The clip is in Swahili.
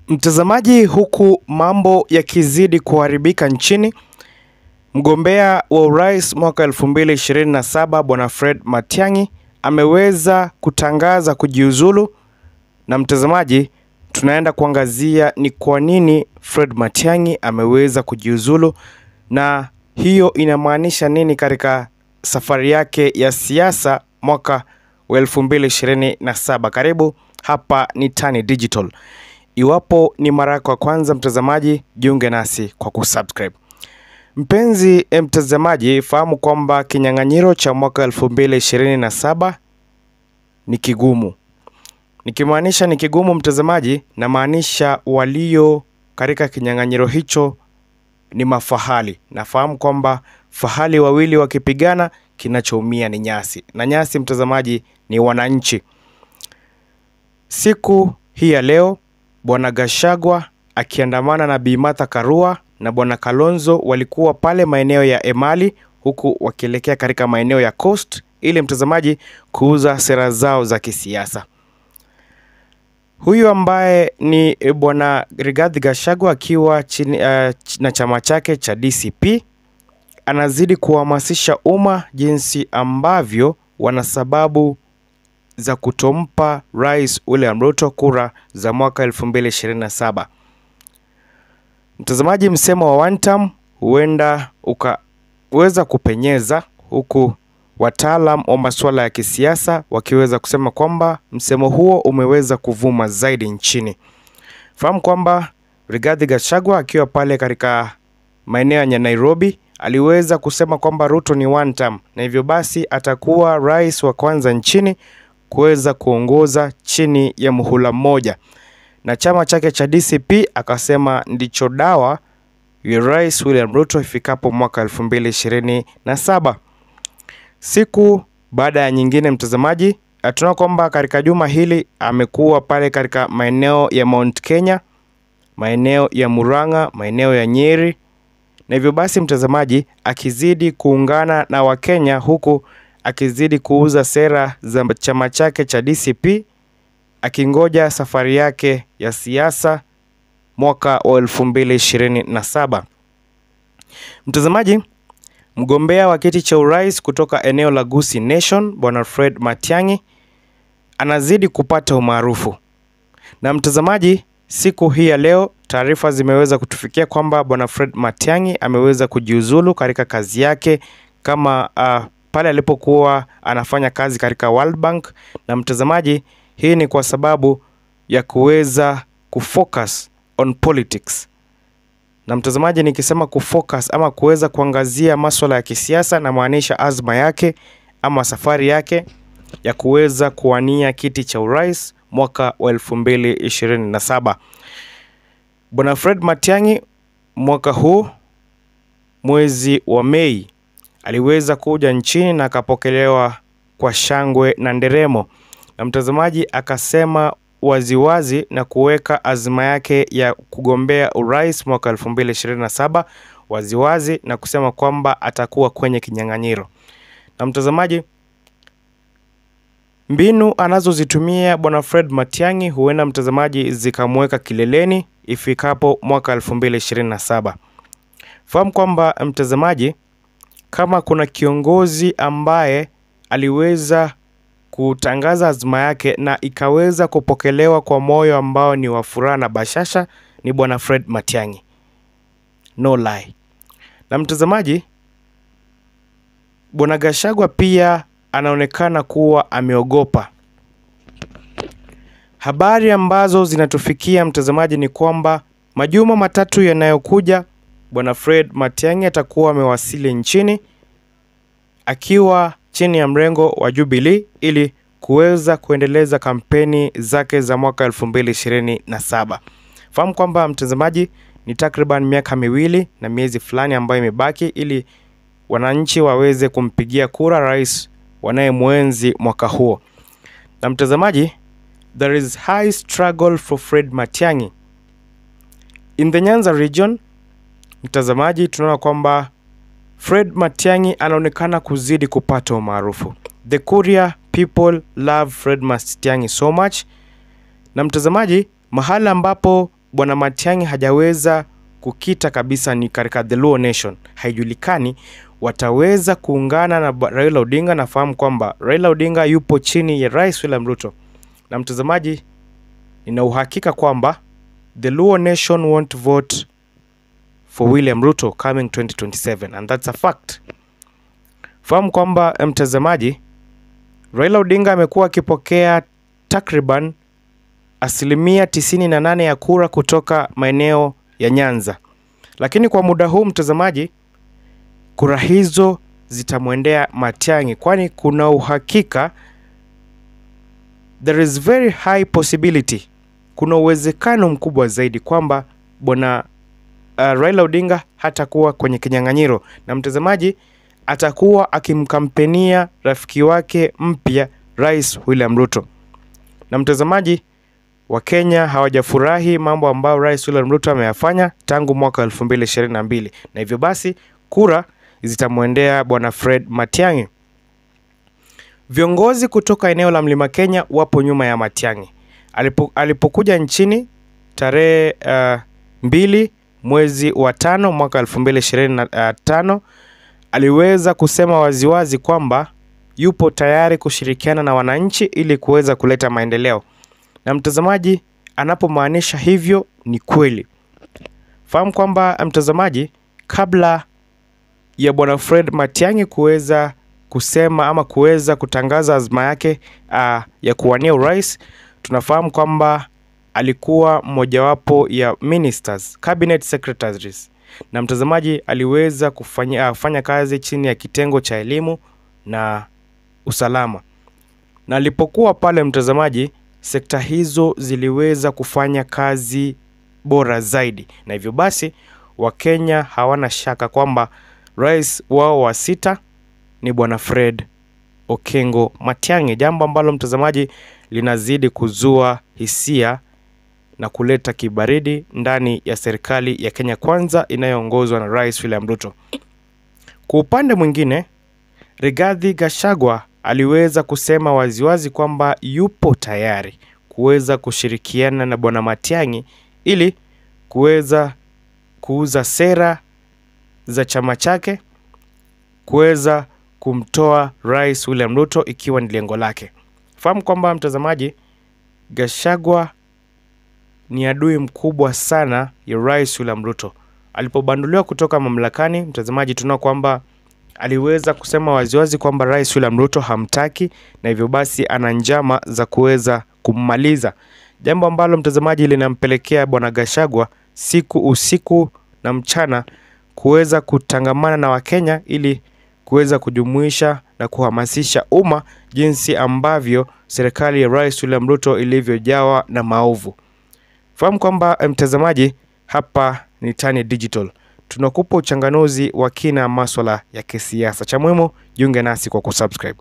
Mtazamaji, huku mambo yakizidi kuharibika nchini, mgombea wa urais mwaka 2027 Bwana Fred Matiang'i ameweza kutangaza kujiuzulu. Na mtazamaji, tunaenda kuangazia ni kwa nini Fred Matiang'i ameweza kujiuzulu na hiyo inamaanisha nini katika safari yake ya siasa mwaka wa 2027. Karibu, hapa ni Tani Digital. Iwapo ni mara yako ya kwanza mtazamaji, jiunge nasi kwa kusubscribe. Mpenzi mtazamaji, fahamu kwamba kinyang'anyiro cha mwaka 2027 ni kigumu. Nikimaanisha ni kigumu mtazamaji, na maanisha walio katika kinyang'anyiro hicho ni mafahali. Nafahamu kwamba fahali wawili wakipigana, kinachoumia ni nyasi. Na nyasi mtazamaji ni wananchi. Siku hii ya leo, Bwana Gachagua akiandamana na Bi Martha Karua na Bwana Kalonzo walikuwa pale maeneo ya Emali, huku wakielekea katika maeneo ya Coast ili mtazamaji kuuza sera zao za kisiasa. Huyu ambaye ni Bwana Rigathi Gachagua akiwa chini na chama chake cha DCP anazidi kuhamasisha umma jinsi ambavyo wana sababu za kutompa Rais William Ruto kura za mwaka 2027. Mtazamaji, msemo wa one term huenda ukaweza kupenyeza, huku wataalam wa masuala ya kisiasa wakiweza kusema kwamba msemo huo umeweza kuvuma zaidi nchini. Fahamu kwamba Rigathi Gachagua akiwa pale katika maeneo ya Nairobi aliweza kusema kwamba Ruto ni one term, na hivyo basi atakuwa rais wa kwanza nchini kuweza kuongoza chini ya muhula mmoja. Na chama chake cha DCP akasema ndicho dawa ya Rais William Ruto ifikapo mwaka 2027. Siku baada ya nyingine mtazamaji, tunaona kwamba katika juma hili amekuwa pale katika maeneo ya Mount Kenya, maeneo ya Murang'a, maeneo ya Nyeri. Na hivyo basi mtazamaji, akizidi kuungana na Wakenya, huku akizidi kuuza sera za chama chake cha DCP, akingoja safari yake ya siasa mwaka wa 2027. Mtazamaji, mgombea wa kiti cha urais kutoka eneo la Gusii Nation Bwana Fred Matiang'i anazidi kupata umaarufu. Na mtazamaji, siku hii ya leo taarifa zimeweza kutufikia kwamba Bwana Fred Matiang'i ameweza kujiuzulu katika kazi yake kama pale alipokuwa anafanya kazi katika World Bank. Na mtazamaji, hii ni kwa sababu ya kuweza kufocus on politics. Na mtazamaji, nikisema kufocus ama kuweza kuangazia masuala ya kisiasa, na maanisha azma yake ama safari yake ya kuweza kuwania kiti cha urais mwaka wa 2027. Bwana Fred Matiang'i mwaka huu mwezi wa Mei aliweza kuja nchini na akapokelewa kwa shangwe na nderemo. Na mtazamaji, akasema waziwazi na kuweka azma yake ya kugombea urais mwaka 2027 waziwazi, na kusema kwamba atakuwa kwenye kinyang'anyiro. Na mtazamaji, mbinu anazozitumia Bwana Fred Matiang'i huenda mtazamaji zikamweka kileleni ifikapo mwaka 2027. Fahamu kwamba mtazamaji, kama kuna kiongozi ambaye aliweza kutangaza azma yake na ikaweza kupokelewa kwa moyo ambao ni wa furaha na bashasha, ni Bwana Fred Matiang'i. No lie. Na mtazamaji, Bwana Gachagua pia anaonekana kuwa ameogopa. Habari ambazo zinatufikia mtazamaji ni kwamba majuma matatu yanayokuja Bwana Fred Matiang'i atakuwa amewasili nchini akiwa chini ya mrengo wa Jubilee ili kuweza kuendeleza kampeni zake za mwaka 2027. Fahamu kwamba mtazamaji, ni takriban miaka miwili na miezi fulani ambayo imebaki ili wananchi waweze kumpigia kura rais wanayemwenzi mwaka huo. Na mtazamaji, there is high struggle for Fred Matiang'i in the Nyanza region. Mtazamaji, tunaona kwamba Fred Matiang'i anaonekana kuzidi kupata umaarufu. The Kuria people love Fred Matiang'i so much. Na mtazamaji, mahala ambapo bwana Matiang'i hajaweza kukita kabisa ni katika the Luo Nation. Haijulikani wataweza kuungana na Raila Odinga. Nafahamu kwamba Raila Odinga yupo chini ya Rais William Ruto. Na mtazamaji, nina uhakika kwamba the Luo Nation won't vote for William Ruto coming 2027, and that's a fact. Fahamu kwamba mtazamaji, Raila Odinga amekuwa akipokea takriban 98% ya kura kutoka maeneo ya Nyanza. Lakini kwa muda huu mtazamaji, kura hizo zitamwendea Matiang'i, kwani kuna uhakika, there is very high possibility, kuna uwezekano mkubwa zaidi kwamba bwana Raila Odinga hatakuwa kwenye kinyang'anyiro, na mtazamaji atakuwa akimkampenia rafiki wake mpya Rais William Ruto. Na mtazamaji, Wakenya hawajafurahi mambo ambayo Rais William Ruto ameyafanya tangu mwaka 2022, na hivyo basi kura zitamwendea bwana Fred Matiang'i. Viongozi kutoka eneo la Mlima Kenya wapo nyuma ya Matiang'i. Alipokuja nchini tarehe 2 mwezi wa 5 mwaka 2025, aliweza kusema waziwazi kwamba yupo tayari kushirikiana na wananchi ili kuweza kuleta maendeleo. Na mtazamaji, anapomaanisha hivyo ni kweli. Fahamu kwamba mtazamaji, kabla ya bwana Fred Matiang'i kuweza kusema ama kuweza kutangaza azma yake ya kuwania urais, tunafahamu kwamba alikuwa mojawapo ya ministers, cabinet secretaries. Na mtazamaji, aliweza kufanya kazi chini ya kitengo cha elimu na usalama. Na alipokuwa pale mtazamaji, sekta hizo ziliweza kufanya kazi bora zaidi. Na hivyo basi Wakenya hawana shaka kwamba rais wao wa 6 ni bwana Fred Okengo Matiang'i, jambo ambalo mtazamaji linazidi kuzua hisia na kuleta kibaridi ndani ya serikali ya Kenya Kwanza inayoongozwa na Rais William Ruto. Kwa upande mwingine, Rigathi Gachagua aliweza kusema waziwazi kwamba yupo tayari kuweza kushirikiana na bwana Matiang'i ili kuweza kuuza sera za chama chake, kuweza kumtoa Rais William Ruto ikiwa ni lengo lake. Fahamu kwamba mtazamaji, Gachagua ni adui mkubwa sana ya Rais William Ruto. Alipobanduliwa kutoka mamlakani, mtazamaji, tunao kwamba aliweza kusema waziwazi kwamba Rais William Ruto hamtaki, na hivyo basi ana njama za kuweza kummaliza. Jambo ambalo mtazamaji linampelekea bwana Gachagua usiku na mchana kuweza kutangamana na Wakenya ili kuweza kujumuisha na kuhamasisha umma jinsi ambavyo serikali ya Rais William Ruto ilivyojawa na maovu. Fahamu kwamba mtazamaji, hapa ni Tani Digital. Tunakupa uchanganuzi wa kina masuala ya kisiasa. Cha muhimu, jiunge nasi kwa kusubscribe.